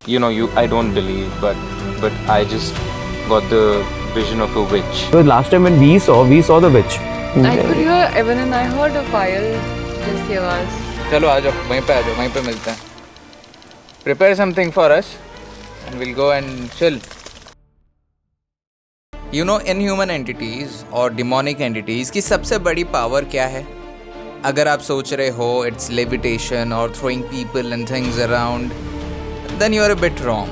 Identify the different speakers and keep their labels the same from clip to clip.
Speaker 1: I don't believe, but I just got the vision of a witch.
Speaker 2: So last time when we saw the witch.
Speaker 3: I could hear Evan and I heard a fire just hear us.
Speaker 4: चलो आ जाओ, वहीं पे आ जाओ, वहीं पे मिलते हैं. Prepare something for us and we'll go and chill. You know inhuman entities और demonic entities की सबसे बड़ी power क्या है? अगर आप सोच रहे हो it's levitation or throwing people and things around, then you are a bit wrong.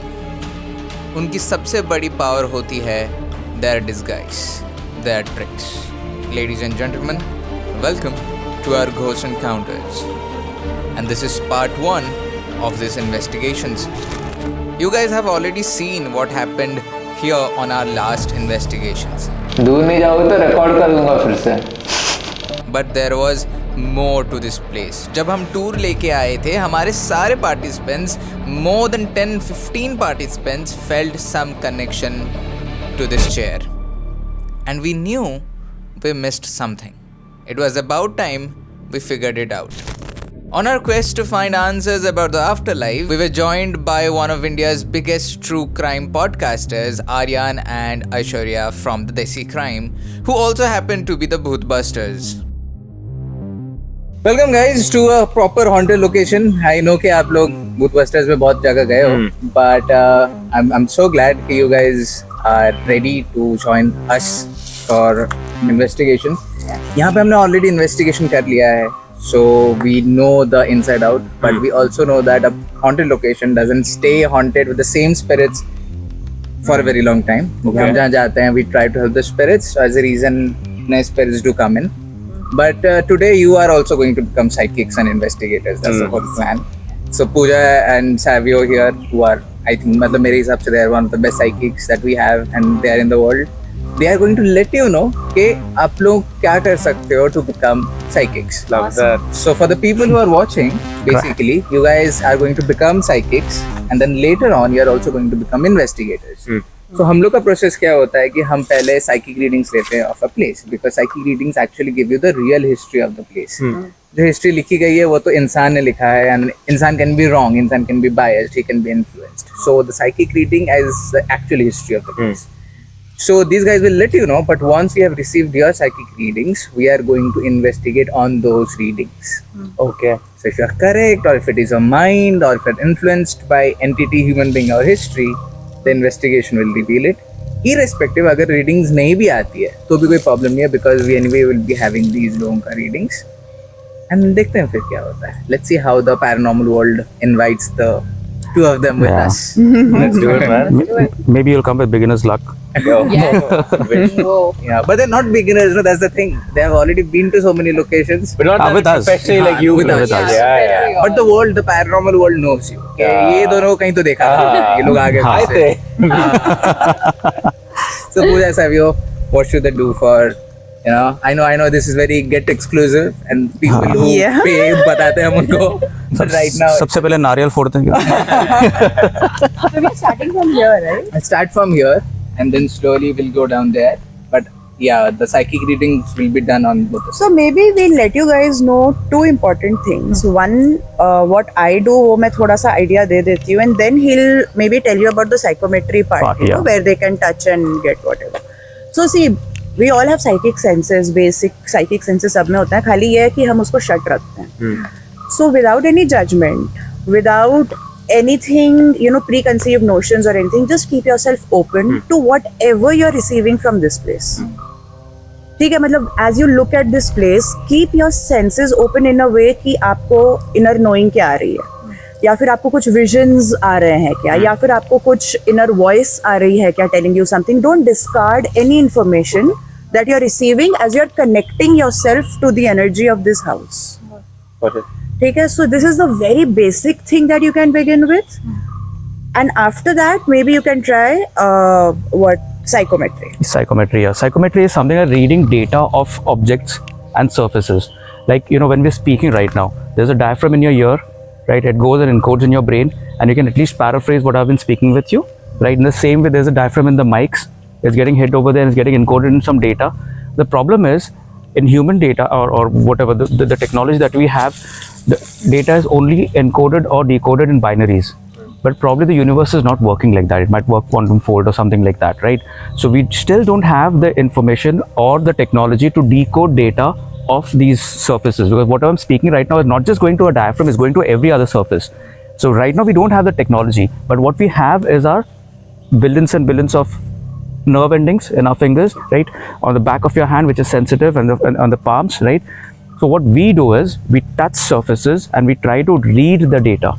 Speaker 4: उनकी सबसे बड़ी power होती है their disguise, their tricks. Ladies and gentlemen, welcome to our Ghost Encounters. And this is part 1 of this investigations. You guys have already seen what happened here on our last investigations.
Speaker 5: दूर नहीं जाओगे तो record कर दूंगा फिर से.
Speaker 4: But there was more to this place. जब हम टूर लेके आए थे, हमारे सारे participants, more than 10-15 participants felt some connection to this chair. And we knew we missed something. It was about time we figured it out. On our quest to find answers about the afterlife, we were joined by one of India's biggest true crime podcasters, Aryan and Aishwarya from the Desi Crime, who also happen to be the Bhootbusters. Welcome guys to a proper haunted location. I know कि आप लोग Bhootbusters में बहुत जगह गए हो, but I'm so glad कि you guys are ready to join us for investigation. यहाँ पे हमने already investigation कर लिया है. So we know the inside out, but we also know that a haunted location doesn't stay haunted with the same spirits for a very long time. Okay. हम जहाँ जाते हैं, we try to help the spirits. So as a reason, nice spirits do come in. But today you are also going to become psychics and investigators. That's the whole plan. So Pooja and Savio here, who are, I think, मतलब मेरे हिसाब से they are one of the best psychics that we have, and they are in the world. They are going to let you know कि आप लोग क्या कर सकते हो to become psychics.
Speaker 1: Love that.
Speaker 4: So for the people who are watching, basically, you guys are going to become psychics, and then later on, you are also going to become investigators. So हम लोग का process क्या होता है कि हम पहले psychic readings लेते हैं of a place, because psychic readings actually give you the real history of the place. जो history लिखी गई है वो तो इंसान ने लिखा है, and इंसान can be wrong, इंसान can be biased, he can be influenced. So the psychic reading is the actual history of the place. So these guys will let you know, but once we have received your psychic readings, we are going to investigate on those readings.
Speaker 1: Okay.
Speaker 4: So if you are correct, or if it is a mind, or if you are influenced by entity, human being or history, the investigation will reveal it. Irrespective, अगर readings नहीं भी आती है, तो भी कोई problem नहीं है, because we anyway will be having these लोगों का readings. And देखते हैं फिर क्या होता है. Let's see how the paranormal world invites the two of them with us.
Speaker 1: Let's do it, man.
Speaker 2: Maybe you'll come with beginner's luck.
Speaker 4: Yeah, but they're not beginners, no, that's the thing. They have already been to so many locations.
Speaker 1: But not
Speaker 2: with us.
Speaker 1: especially like you.
Speaker 4: With us.
Speaker 1: Yeah.
Speaker 4: But the world, the paranormal world knows you. कि ये दोनों कहीं तो देखा था, ये लोग आगे
Speaker 1: Hi
Speaker 4: से. So Pooja, Savio, what should they do for, I know this is very get exclusive, and people who pay बताते हैं हम उनको. But right now,
Speaker 2: सबसे पहले नारियल फोड़ते हैं.
Speaker 3: So we're starting from here, right?
Speaker 4: I'll start from here, and then slowly we'll go down there. But yeah, the psychic readings will be done on both.
Speaker 6: So maybe we'll let you guys know two important things. One, what I do, वो मैं थोड़ा सा idea दे देती हूँ, and then he'll maybe tell you about the psychometry part, you know, where they can touch and get whatever. So see, we all have psychic senses, basic psychic senses सब में होता है. खाली ये है कि हम उसको shut रखते हैं. So without any judgment, without anything, preconceived notions or anything, just keep yourself open to whatever you're receiving from this place. ठीक है, मतलब as you look at this place, keep your senses open in a way कि आपको inner knowing क्या आ रही है, या फिर आपको कुछ visions आ रहे हैं क्या, या फिर आपको कुछ inner voice आ रही है क्या telling you something. Don't discard any information that you're receiving as you're connecting yourself to the energy of this house.
Speaker 1: Got it.
Speaker 6: ठीक है, so this is the very basic thing that you can begin with, and after that maybe you can try psychometry.
Speaker 2: Psychometry, yeah. Psychometry is something like reading data of objects and surfaces. Like, when we're speaking right now, there's a diaphragm in your ear, right? It goes and encodes in your brain, and you can at least paraphrase what I've been speaking with you, right? In the same way, there's a diaphragm in the mics. It's getting hit over there and it's getting encoded in some data. The problem is, in human data or whatever, the technology that we have, the data is only encoded or decoded in binaries. but probably the universe is not working like that. It might work quantum fold or something like that, right? So we still don't have the information or the technology to decode data of these surfaces, because what I'm speaking right now is not just going to a diaphragm, it's going to every other surface. So right now we don't have the technology, but what we have is our billions and billions of nerve endings in our fingers, right, on the back of your hand, which is sensitive, and on the palms, right? So what we do is we touch surfaces and we try to read the data.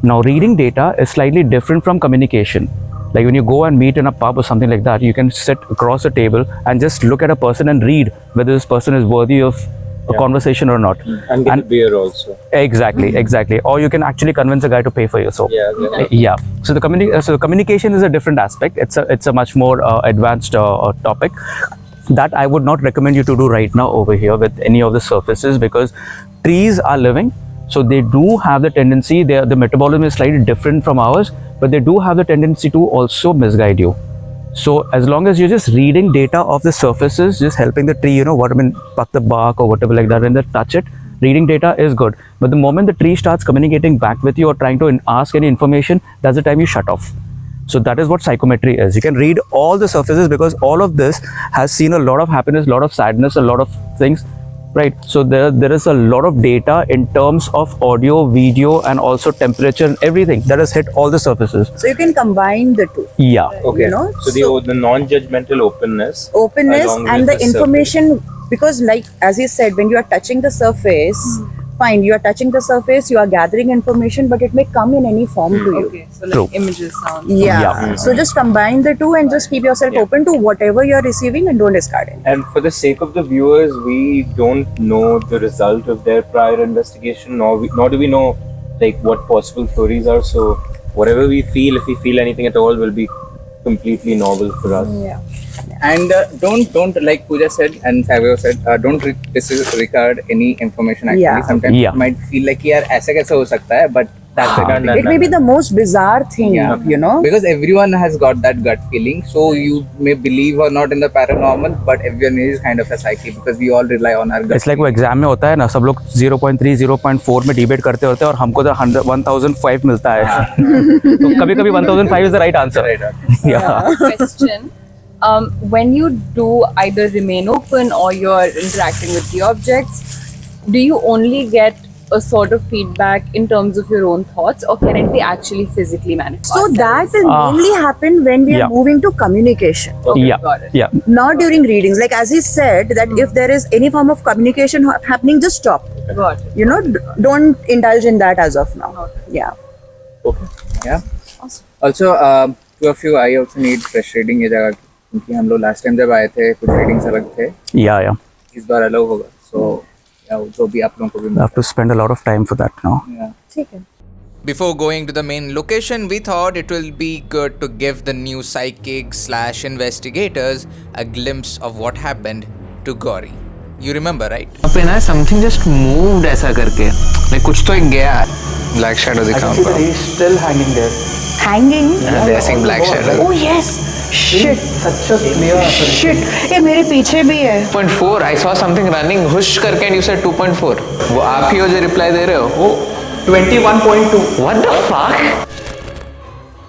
Speaker 2: Now reading data is slightly different from communication. Like when you go and meet in a pub or something like that, you can sit across a table and just look at a person and read whether this person is worthy of a conversation or not.
Speaker 1: And get a beer also.
Speaker 2: Exactly. Or you can actually convince a guy to pay for you. So yeah. So the communication is a different aspect. It's a much more advanced topic that I would not recommend you to do right now over here with any of the surfaces, because trees are living, so they do have the tendency. The metabolism is slightly different from ours, but they do have the tendency to also misguide you. So as long as you're just reading data of the surfaces, just helping the tree, pluck the bark or whatever like that, and then touch it, reading data is good. But the moment the tree starts communicating back with you or trying to ask any information, that's the time you shut off. So that is what psychometry is. You can read all the surfaces, because all of this has seen a lot of happiness, a lot of sadness, a lot of things, right? So there is a lot of data in terms of audio, video, and also temperature and everything that has hit all the surfaces.
Speaker 6: So you can combine the two.
Speaker 2: Yeah.
Speaker 1: Okay.
Speaker 6: So
Speaker 1: the non-judgmental openness.
Speaker 6: openness
Speaker 1: along
Speaker 6: and
Speaker 1: with
Speaker 6: the information, because like as you said, when you are touching the surface, fine, you are touching the surface, you are gathering information, but it may come in any form to you.
Speaker 3: Okay, so like
Speaker 2: True.
Speaker 3: images, sound.
Speaker 6: Yeah. So just combine the two and just keep yourself open to whatever you are receiving and don't discard it.
Speaker 1: And for the sake of the viewers, we don't know the result of their prior investigation, nor do we know like what possible theories are. So whatever we feel, if we feel anything at all, will be completely novel for us.
Speaker 6: Yeah.
Speaker 4: And don't like Pooja said and Savio said, don't disregard any information actually.
Speaker 6: Yeah.
Speaker 4: Sometimes
Speaker 2: Yeah.
Speaker 4: you might feel like यार ऐसा कैसे हो सकता है, but that's the gut.
Speaker 6: It may be the most bizarre thing,
Speaker 4: Because everyone has got that gut feeling. So you may believe or not in the paranormal, but everyone is kind of a psyche because we all rely on our gut.
Speaker 2: It's like वो exam में होता है ना, सब लोग 0.3 0.4 में debate करते होते हैं और हमको तो 1005 मिलता है. तो कभी-कभी 1005 is the right answer. Yeah.
Speaker 3: Question. When you do either remain open or you're interacting with the objects, do you only get a sort of feedback in terms of your own thoughts, or can it be actually physically manifest?
Speaker 6: So that will mainly happen when we are
Speaker 2: Yeah.
Speaker 6: moving to communication.
Speaker 2: Yeah.
Speaker 3: got it.
Speaker 2: Yeah.
Speaker 6: Not during readings. Like as he said, that if there is any form of communication happening, just stop.
Speaker 3: Got it.
Speaker 6: Don't indulge in that as of now. Yeah.
Speaker 4: Yeah. Also, to a few, I also need fresh reading ये जगह की, क्योंकि हम लोग last time जब आए थे कुछ readings अलग थे,
Speaker 2: Yeah.
Speaker 4: इस बार अलग होगा. So तो भी आप लोगों को भी
Speaker 2: I have to spend a lot of time for that now.
Speaker 6: ठीक है.
Speaker 7: Before going to the main location, we thought it will be good to give the new psychics/investigators a glimpse of what happened to Gauri. You remember, right?
Speaker 5: पे ना something just moved ऐसा करके, like कुछ तो एक गया. Black shadow दिखा हमको.
Speaker 2: Still hanging there.
Speaker 6: Hanging.
Speaker 5: They are saying black shadow.
Speaker 6: Oh yes. Shit.
Speaker 2: Such a clear.
Speaker 6: Shit. ये मेरे पीछे भी है.
Speaker 5: 2.4. I saw something running hush करके and you said 2.4. वो आप ही हो जो reply दे रहे हो?
Speaker 2: Oh, 21.2.
Speaker 5: What the fuck?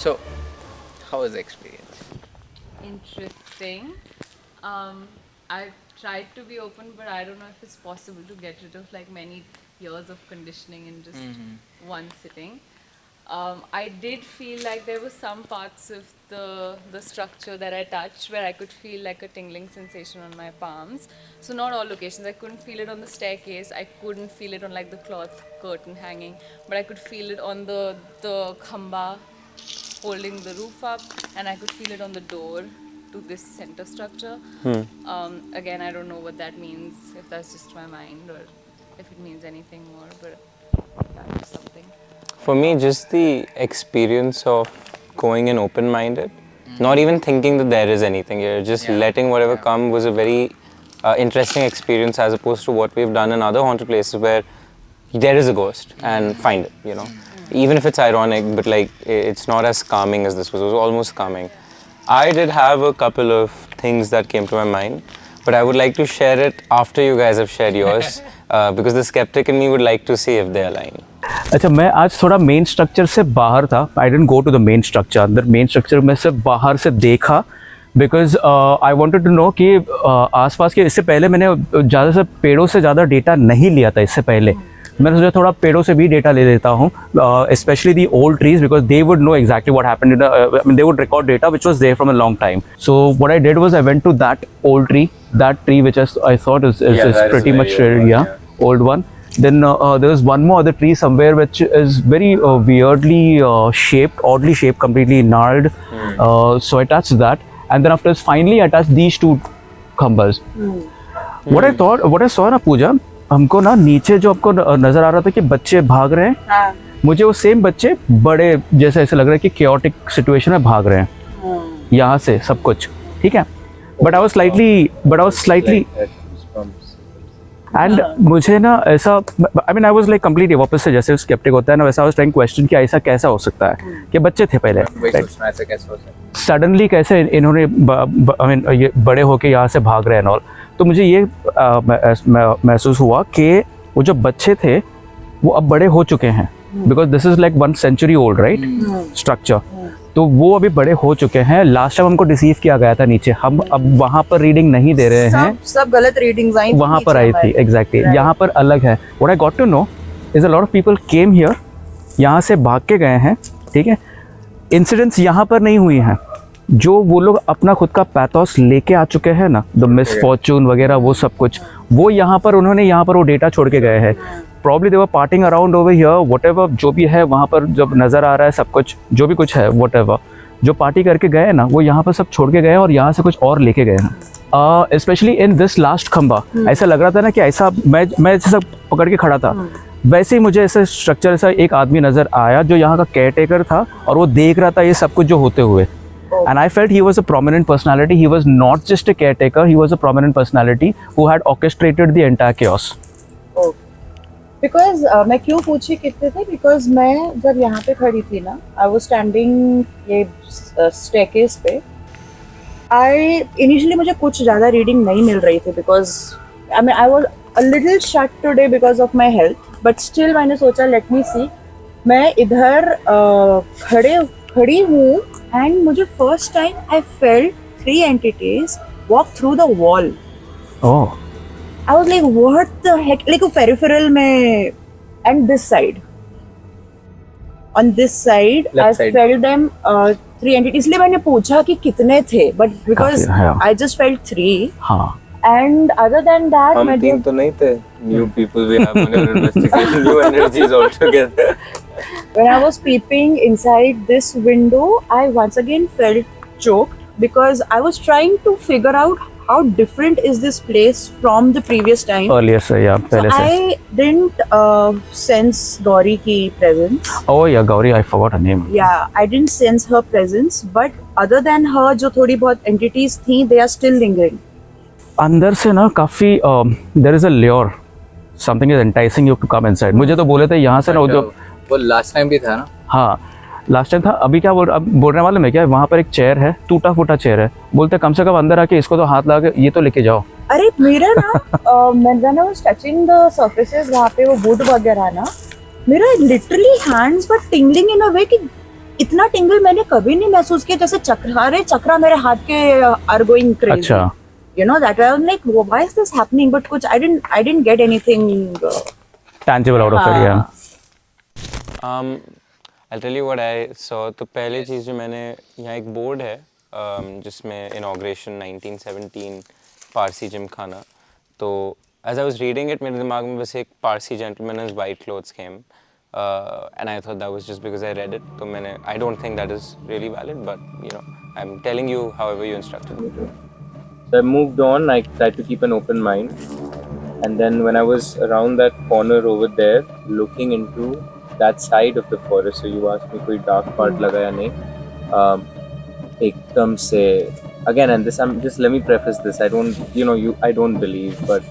Speaker 7: So, how was the experience?
Speaker 3: Interesting. I've tried to be open, but I don't know if it's possible to get rid of like many years of conditioning in just one sitting. I did feel like there were some parts of the structure that I touched where I could feel like a tingling sensation on my palms. So not all locations. I couldn't feel it on the staircase. I couldn't feel it on like the cloth curtain hanging, but I could feel it on the khamba holding the roof up, and I could feel it on the door to this center structure. Again, I don't know what that means, if that's just my mind or if it means anything more, but that was something.
Speaker 8: For me, just the experience of going in open-minded, not even thinking that there is anything here, just letting whatever come was a very interesting experience, as opposed to what we've done in other haunted places where there is a ghost and find it, Even if it's ironic, but like it's not as calming as this was. It was almost calming. I did have a couple of things that came to my mind. but I would like to share it after you guys have shared yours, because the skeptic in me would like to see if they align.
Speaker 2: अच्छा, मैं आज थोड़ा main structure से बाहर था. I didn't go to the main structure. अंदर main structure में सिर्फ बाहर से देखा, because I wanted to know कि आसपास के, इससे पहले मैंने ज़्यादा से पेड़ों से ज़्यादा डेटा नहीं लिया था. इससे पहले मैंने सोचा थोड़ा पेड़ों से भी डेटा ले लेता हूँ, specially the old trees, because they would know exactly what happened in the, they would record data which was there from a long time. So what I did was I went to that old tree, that tree which I thought is pretty much old one. Then there was one more other tree somewhere which is very weirdly shaped, oddly shaped, completely gnarled. So I touched that, and then after finally I touched these two khambas. What I saw ना पूजा, हमको ना नीचे जो आपको नजर आ रहा था कि बच्चे भाग रहे हैं, मुझे वो सेम बच्चे बड़े जैसे ऐसे लग रहा है कि chaotic situation में भाग रहे हैं यहाँ से सब कुछ, ठीक है. But I was slightly and मुझे ना ऐसा, I mean I was like completely opposite, जैसे skeptic होता है ना वैसा I was trying question कि ऐसा कैसा हो सकता है कि बच्चे थे पहले, सडनली कैसे इन्होंने I mean ये बड़े होके यहाँ से भाग रहे हैं और, तो मुझे ये महसूस हुआ कि वो जो बच्चे थे वो अब बड़े हो चुके हैं, because this is like 1 century old right structure. तो वो अभी बड़े हो चुके हैं. लास्ट टाइम हमको डिसीव किया गया था नीचे, हम अब वहाँ पर रीडिंग नहीं दे रहे हैं,
Speaker 6: सब गलत रीडिंग्स आई
Speaker 2: वहाँ पर आई थी एग्जैक्टली. यहाँ पर अलग है. What I got to know is a lot of people came here, यहाँ से भाग के गए हैं, ठीक है. इंसिडेंट्स यहाँ पर नहीं हुई हैं, जो वो लोग अपना खुद का पैथोस लेके आ चुके हैं ना, द मिसफॉर्चून वगैरह वो सब कुछ, वो यहाँ पर उन्होंने यहाँ पर वो डेटा छोड़ के गए हैं. Probably they were partying around over here, whatever जो भी है वहाँ पर जब नज़र आ रहा है सब कुछ, जो भी कुछ है व्हाटएवर जो पार्टी करके गए ना, वो यहाँ पर सब छोड़ के गए और यहाँ से कुछ और लेके गए हैं. स्पेशली इन दिस लास्ट खंबा ऐसा लग रहा था ना कि ऐसा मैं जैसा पकड़ के खड़ा था वैसे ही मुझे ऐसा स्ट्रक्चर, ऐसा एक आदमी नज़र आया जो यहाँ का केयर टेकर था और वो देख रहा था ये सब कुछ जो होते हुए. And I felt he was a prominent personality. He was not just a caretaker, he was a prominent personality who had orchestrated the entire chaos.
Speaker 6: Because मैं क्यों पूछी कितने थे, बिकॉज मैं जब यहाँ पे खड़ी थी ना, आई वॉज स्टैंडिंग ये स्टेयरकेस पे. आई इनिशियली मुझे कुछ ज़्यादा रीडिंग नहीं मिल रही थी, because I mean I was a little shut today because of my health, but still मैंने सोचा लेट मी सी. मैं इधर खड़ी हूँ एंड मुझे first time I felt 3 entities walk through the wall.
Speaker 2: Oh.
Speaker 6: I was like, what the heck? Like a peripheral में, and this side. On this side,
Speaker 4: Left
Speaker 6: I
Speaker 4: side.
Speaker 6: felt them 3 entities. इसलिए मैंने पूछा कि कितने थे, but because
Speaker 2: हाँ.
Speaker 6: I just felt 3.
Speaker 2: हाँ.
Speaker 6: And other than that,
Speaker 1: हम
Speaker 6: मैं
Speaker 1: team तो नहीं थे. New people we have on our investigation, new energies altogether.
Speaker 6: when I was peeping inside this window, I once again felt choked because I was trying to figure out how different is this place from the previous time.
Speaker 2: Earlier से या पहले से.
Speaker 6: I didn't sense Gauri ki presence.
Speaker 2: Oh yeah, Gauri, I forgot her name.
Speaker 6: Yeah, I didn't sense her presence, but other than her, जो थोड़ी बहुत entities थी, they are still lingering.
Speaker 2: अंदर से ना काफ़ी there is a lure, something is enticing you to come inside. मुझे तो बोले थे यहाँ से ना
Speaker 4: वो लास्ट टाइम भी था ना.
Speaker 2: हाँ लास्ट टाइम था. अभी क्या बोलने वाले में क्या, वहाँ पर एक चेयर है, टूटा फूटा चेयर है, बोलते कम से कम अंदर आके इसको तो हाथ लगा के ये तो लेके जाओ.
Speaker 6: अरे मेरा ना when I was touching the surfaces वहाँ पे वो wood वगैरह ना, मेरा literally hands were tingling in a way कि इतना टिंगल मैंने कभी नहीं महसूस किया, जैसे चक्रा मेरे हाथ के are going crazy.
Speaker 2: अच्छा.
Speaker 6: You know that I was like, why is this happening? But कुछ I didn't get anything.
Speaker 2: Tangible out of it, yeah.
Speaker 8: I'll tell you what I saw. तो पहली चीज़ जो मैंने, यहाँ एक बोर्ड है जिसमें इनॉग्रेशन 1917 पारसी जिम खाना. तो as I was reading it, मेरे दिमाग में बस एक Parsi gentleman in white clothes came, and I thought that was just because I read it. तो मैंने, I don't think that is really valid, but you know, I'm telling you however you instructed me to.
Speaker 1: So I moved on. I tried to keep an open mind, and then when I was around that corner over there, looking into that side of the forest, so you asked me कोई dark part लगा या नहीं, एकदम से again, and this I'm just, let me preface this, I don't believe, but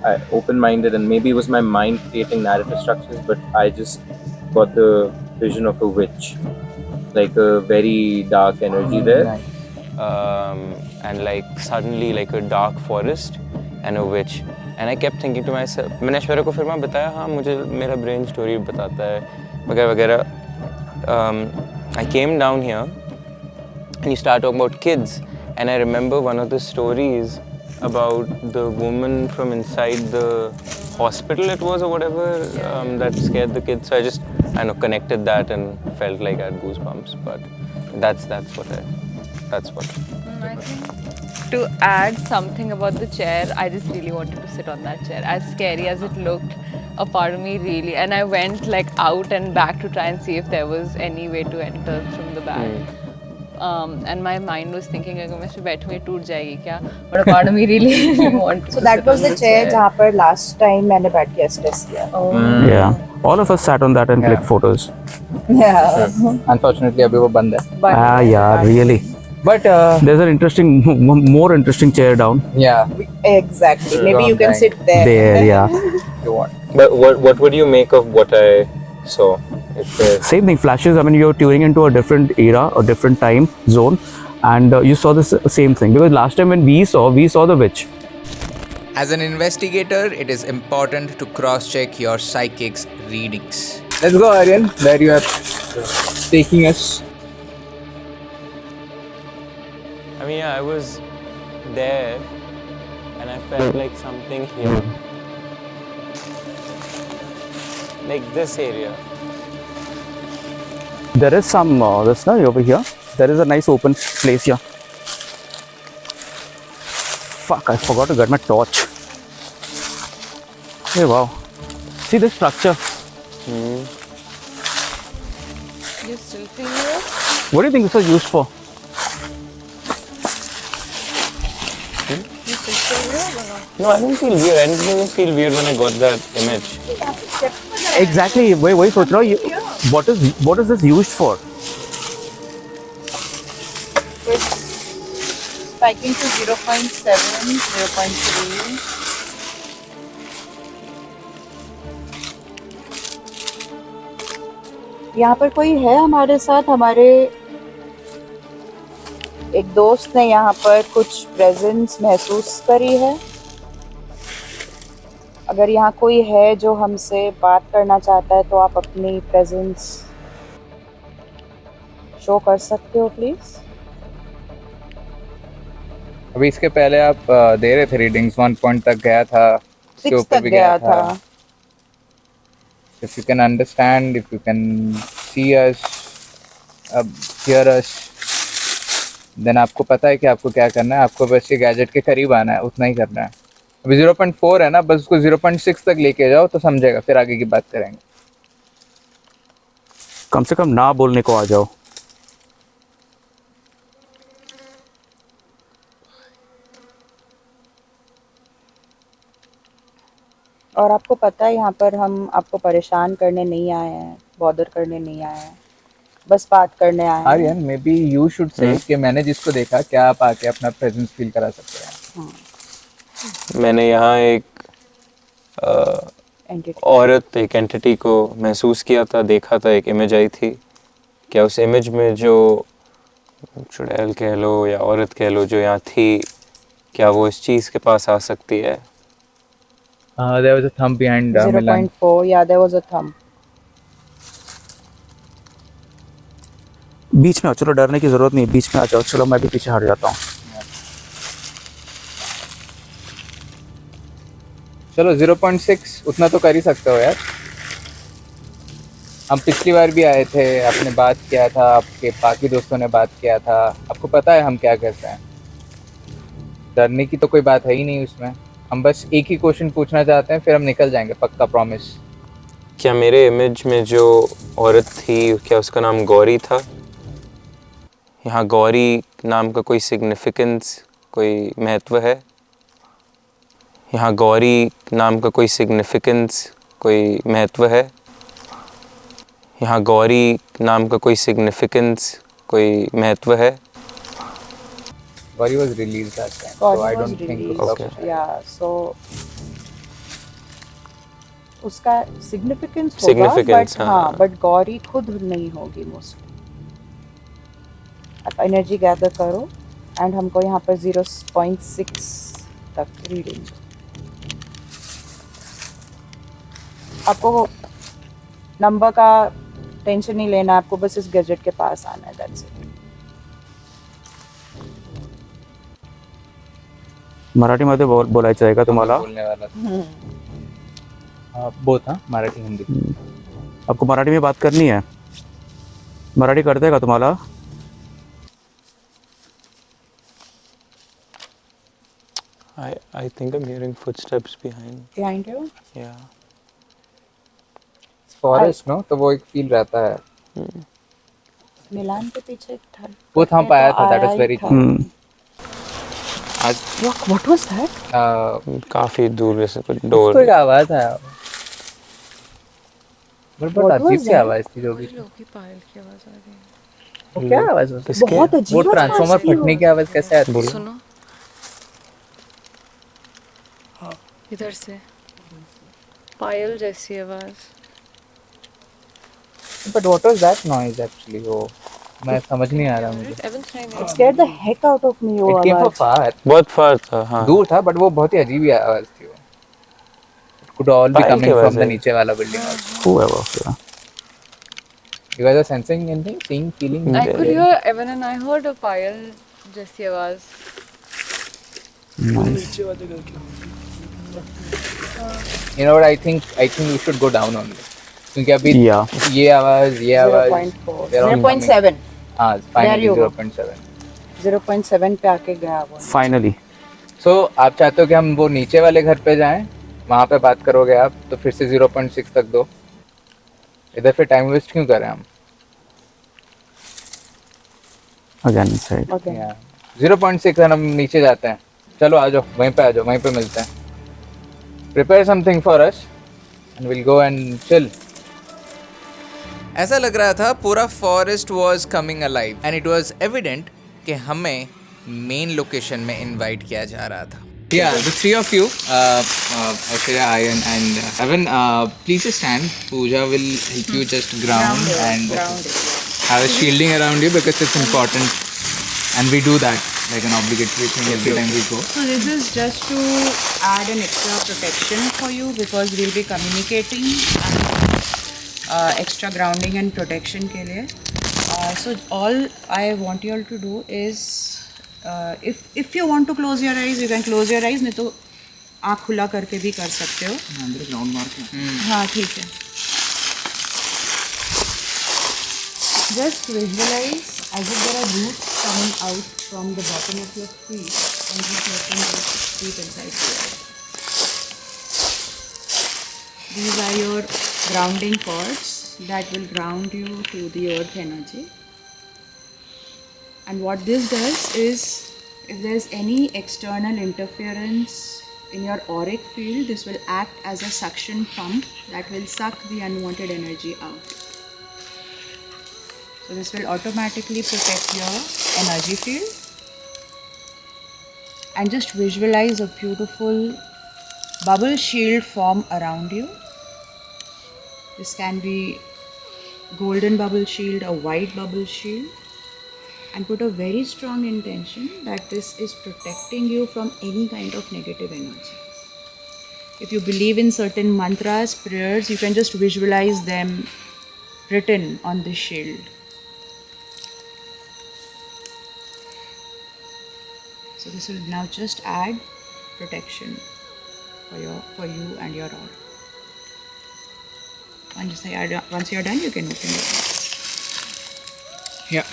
Speaker 1: I open-minded, and maybe it was my mind creating narrative structures, but I just got the vision of a witch, like a very dark energy there.
Speaker 8: and like suddenly like a dark forest and a witch. And I kept thinking to myself, मैंने ऐश्वर्या को फिर मैं बताया हाँ मुझे मेरा brain story बताता है वगैरह वगैरह. I came down here and you start talking about kids, and I remember one of the stories about the woman from inside the hospital it was or whatever, that scared the kids. So I just connected that and felt like I had goosebumps. But that's what.
Speaker 3: I think to add something about the chair, I just really wanted to sit on that chair. As scary as it looked, a part of me really, and I went like out and back to try and see if there was any way to enter from the back. And my mind was thinking, अगर मैं बैठूँ ये टूट जाएगी क्या? But a part of me really wanted.
Speaker 6: So that was the chair जहाँ पर last time मैंने बैठ के stress किया.
Speaker 2: Yeah. All of us sat on that and clicked photos.
Speaker 6: Yeah.
Speaker 4: Unfortunately अभी वो बंद है.
Speaker 6: But
Speaker 2: Yeah, really.
Speaker 4: But
Speaker 2: There's an interesting, more interesting chair down
Speaker 4: yeah,
Speaker 6: exactly. Maybe you can
Speaker 4: Right.
Speaker 6: sit there.
Speaker 2: there. Yeah.
Speaker 4: if you want.
Speaker 8: But what would you make of what I saw? It's
Speaker 2: Same thing. Flashes. I mean, you're tuning into a different era, a different time zone, and you saw this same thing because last time when we saw the witch.
Speaker 7: As an investigator, it is important to cross-check your psychic's readings.
Speaker 4: Let's go, Aryan. Where you are taking us?
Speaker 8: I mean, yeah, I was there and I felt like something here. Like this area.
Speaker 2: There is some this now over here. There is a nice open place here. Fuck! I forgot to get my torch. Hey, wow! See this structure.
Speaker 3: You still feel it?
Speaker 2: What do you think this was used for?
Speaker 8: No, I didn't feel weird. I didn't even feel weird when I got that image.
Speaker 2: Exactly. वही सोच रहा हूँ. What is this used for?
Speaker 6: It's spiking to 0.7, 0.3. यहाँ पर कोई है हमारे साथ. हमारे एक दोस्त ने यहाँ पर कुछ प्रेजेंस महसूस करी है. अगर यहाँ कोई है जो हमसे बात करना चाहता है तो आप अपनी प्रेजेंस शो कर सकते हो प्लीज.
Speaker 4: अभी इसके पहले आप दे रहे थे रीडिंग्स 1 पॉइंट तक गया था.
Speaker 6: 6 तक गया था.
Speaker 4: If you can understand, if you can see us, hear us, then आपको पता है कि आपको क्या करना है. आपको बस ये गैजेट के करीब आना है, उतना ही करना है. अभी 0.4 है ना, बस उसको 0.6 तक लेके जाओ तो समझेगा, फिर आगे की बात करेंगे.
Speaker 2: कम से कम ना बोलने को आ जाओ.
Speaker 6: और आपको पता है यहाँ पर हम आपको परेशान करने नहीं आए हैं, बॉदर करने नहीं आए हैं, बस बात करने आए हैं.
Speaker 4: Aryan, maybe you should say कि मैंने जिसको देखा, क्या आप आके अपना प्रेजेंस फील करा सकते हैं.
Speaker 8: मैंने यहाँ एक
Speaker 6: Entity.
Speaker 8: औरत, एक एंटिटी को महसूस किया था, देखा था. एक इमेज आई थी. क्या उस इमेज में जो चुड़ैल कह लो या औरत कह लो जो यहाँ थी, क्या वो इस चीज़ के पास आ सकती है?
Speaker 4: There was a thumb behind Milan.
Speaker 6: 0.4, yeah, there was a thumb.
Speaker 2: बीच में आओ. चलो डरने की जरूरत नहीं है. बीच में आ जाओ. चलो मैं भी पीछे हट जाता हूँ.
Speaker 4: चलो 0.6 उतना तो कर ही सकते हो यार. हम पिछली बार भी आए थे, आपने बात किया था, आपके बाकी दोस्तों ने बात किया था. आपको पता है हम क्या करते हैं. डरने की तो कोई बात है ही नहीं उसमें. हम बस एक ही क्वेश्चन पूछना चाहते हैं, फिर हम निकल जाएंगे, पक्का प्रॉमिस.
Speaker 8: क्या मेरे इमेज में जो औरत थी, क्या उसका नाम गौरी था? यहाँ गौरी नाम का कोई सिग्निफिकेंस, कोई महत्व है? यहाँ गौरी नाम का कोई सिग्निफिकेंस, कोई महत्व है? यहाँ गौरी नाम का कोई सिग्निफिकेंस, कोई महत्व है?
Speaker 4: Gauri was released that time,
Speaker 6: God
Speaker 4: so I
Speaker 6: was
Speaker 4: don't think
Speaker 6: released.
Speaker 4: उसका
Speaker 8: Okay.
Speaker 4: कुछ है.
Speaker 6: Yeah, so उसका significance होगा,
Speaker 8: Significance,
Speaker 6: but
Speaker 8: हाँ.
Speaker 6: हाँ, but गौरी खुद नहीं होगी मोस्टली. आप एनर्जी गैदर करो. एंड हमको यहाँ पर 0.6 तक रीडिंग। आपको नंबर का टेंशन नहीं लेना, आपको बस इस गैजेट के पास आना है, दैट्स इट।
Speaker 2: मराठीमध्ये बोलायचं आहे का तुम्हाला?
Speaker 4: बोलने वाला बोथ, हाँ, मराठी हिंदी।
Speaker 2: आपको मराठी में बात करनी है? मराठी करते का तुम्हाला?
Speaker 8: I think I'm hearing footsteps behind.
Speaker 6: Behind you?
Speaker 8: Yeah.
Speaker 4: Forest no, तो वो एक फील रहता है।
Speaker 6: मिलान के पीछे एक था।
Speaker 4: वो था पाया था, that was very आज
Speaker 6: What was that?
Speaker 8: काफी दूर वैसे कुछ
Speaker 4: कोई
Speaker 8: डोर।
Speaker 4: का आवाज आया, बहुत अजीब सी आवाज थी जो भी।
Speaker 3: लोकी पायल की आवाज आ रही है।
Speaker 4: वो क्या आवाज हो?
Speaker 6: बहुत
Speaker 4: वो
Speaker 6: अजीब
Speaker 4: ट्रांसफॉर्मर फटने की आवाज कैसे आती है?
Speaker 3: सुनो इधर से पायल जैसी आवाज।
Speaker 4: But what was that noise actually? वो मैं समझ नहीं आ रहा मुझे।
Speaker 6: It scared the heck out of me, वो
Speaker 4: It came from
Speaker 6: आवाज।
Speaker 4: far,
Speaker 8: बहुत फार था, हाँ।
Speaker 4: दूर था, but वो बहुत ही अजीब ही आवाज थी वो। It could all be
Speaker 8: Payal
Speaker 4: coming
Speaker 8: की आवाज
Speaker 4: from the
Speaker 8: है।
Speaker 4: नीचे वाला building also.
Speaker 2: Whoever.
Speaker 4: You guys are sensing anything, seeing, feeling?
Speaker 3: I could hear Evan and I heard a पायल जैसी आवाज।
Speaker 4: You know what? I think you should go down only. क्योंकि अभी
Speaker 2: Yeah.
Speaker 4: ये आवाज
Speaker 6: 0.4,
Speaker 4: they're all
Speaker 6: 0.7,
Speaker 4: हाँ,
Speaker 6: There
Speaker 4: finally
Speaker 6: you go.
Speaker 4: 0.7.
Speaker 6: 0.7 पे आके गया वो।
Speaker 2: Finally.
Speaker 4: So आप चाहते हो कि हम वो नीचे वाले घर पे जाएं, वहाँ पे बात करोगे आप, तो फिर से 0.6 तक दो। इधर फिर टाइम वेस्ट क्यों करें हम?
Speaker 2: Again inside.
Speaker 6: Okay.
Speaker 4: 0.6 हम नीचे जाते हैं। चलो आ जाओ, वहीं पे आ जाओ, वहीं पे मिलते हैं। Prepare something for us and we'll go and chill.
Speaker 7: ऐसा लग रहा था पूरा forest was coming alive and it was evident कि हमें मेन लोकेशन में इनवाइट किया जा रहा था। Yeah, the three of you, Aishwarya, Ayan and Evan, please just stand. Pooja will help you just ground and have a shielding around you because it's important and we do that like an obligatory thing every time we go.
Speaker 6: So this is just to add an extra protection for you because we'll be communicating and extra grounding and protection के लिए. So all I want you all to do is if you want to close your eyes, you can close your eyes. नहीं तो आँख खुला करके भी कर सकते हो. हाँ ठीक है. Just visualize as if there are roots coming out from the bottom of your feet and just letting it deep inside the earth. These are your grounding cords that will ground you to the earth energy. And what this does is, if there's any external interference in your auric field, this will act as a suction pump that will suck the unwanted energy out. So this will automatically protect your energy field. And just visualize a beautiful bubble shield form around you. This can be golden bubble shield, a white bubble shield. And put a very strong intention that this is protecting you from any kind of negative energy. If you believe in certain mantras, prayers, you can just visualize them written on the shield. So this will now just add protection for you and your aura. Once you're done, you can open your eyes.
Speaker 4: Yeah.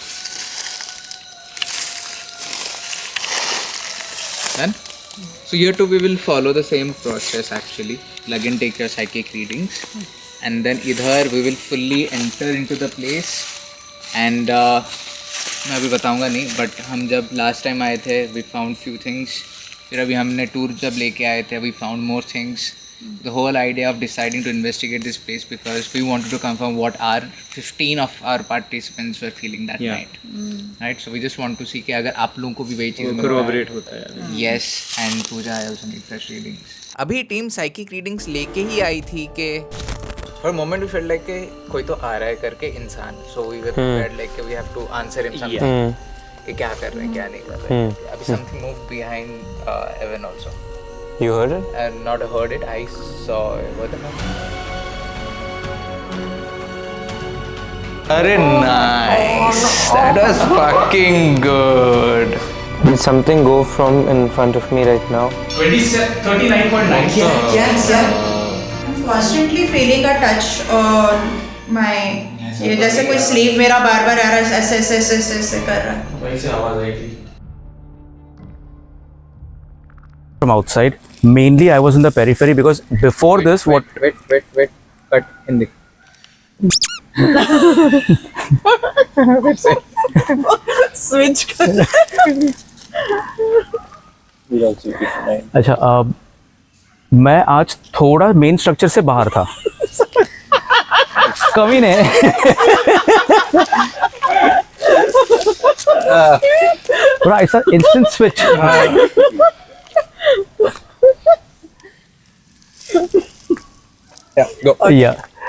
Speaker 4: Done? So here too we will follow the same process actually. Plug in, take your psychic readings and then इधर we will fully enter into the place and मैं अभी बताऊंगा नहीं but हम जब last time आए थे we found few things. फिर अभी हमने tour जब लेके आए थे we found more things. The whole idea of deciding to investigate this place because we wanted to confirm what 15 of our participants were feeling that night. Right? So we just want to see कि अगर आप लोगों को भी वही चीज़
Speaker 1: corroborate होता है.
Speaker 4: Yes, and Pooja, I also need fresh readings.
Speaker 7: अभी टीम साइकिक रीडिंग्स लेके ही आई थी कि
Speaker 4: For a moment we felt like कि कोई तो आ रहा है करके इंसान. So we were prepared like we have to answer him something.
Speaker 7: कि क्या कर रहे हैं क्या नहीं कर रहे हैं. अभी something moved behind Evan also.
Speaker 8: You heard it?
Speaker 7: I not heard it. I saw it. What the hell? Arey nice. That was fucking good.
Speaker 8: Did something go from in front of me right now?
Speaker 2: 39.9.
Speaker 6: Yes, sir. I'm constantly feeling a touch on my. ये जैसे कोई sleeve मेरा बार बार आ रहा है ऐसे ऐसे ऐसे ऐसे ऐसे कर रहा है.
Speaker 2: वहीं से आवाज आई थी. From outside, mainly I was in the periphery because before this, what
Speaker 4: Wait. Cut in the.
Speaker 6: Switch कर.
Speaker 1: We'll also be fine.
Speaker 2: अच्छा मैं आज थोड़ा मेन स्ट्रक्चर से बाहर था. कमी ने थोड़ा ऐसा instant switch.
Speaker 4: Yeah, go.
Speaker 2: Yeah.